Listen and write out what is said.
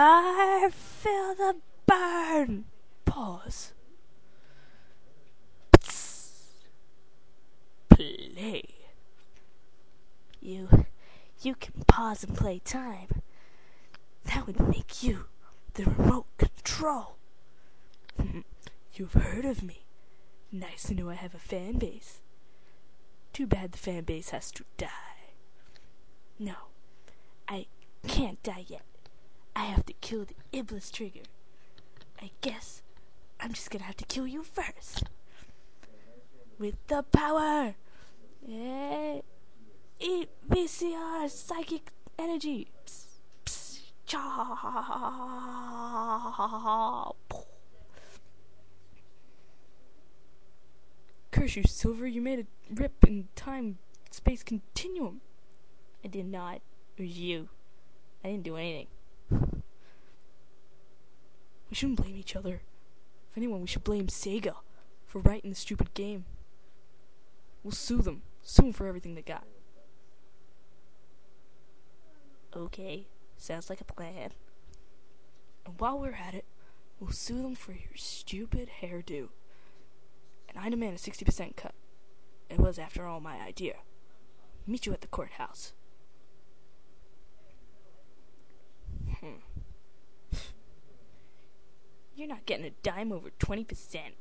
I feel the burn. Pause. Play. You can pause and play time. That would make you the remote control. You've heard of me. Nice to know I have a fan base. Too bad the fan base has to die. No, I can't die yet. I have to kill the Iblis trigger. I guess I'm just gonna have to kill you first. With the power! Eat VCR psychic energy. Psst, psst, cha. Curse you, Silver, you made a rip in time-space continuum. I did not. It was you. I didn't do anything. We shouldn't blame each other. If anyone, we should blame Sega for writing the stupid game. We'll sue them. Sue them for everything they got. Okay, sounds like a plan. And while we're at it, we'll sue them for your stupid hairdo. And I demand a 60% cut. It was, after all, my idea. Meet you at the courthouse. You're not getting a dime over 20%.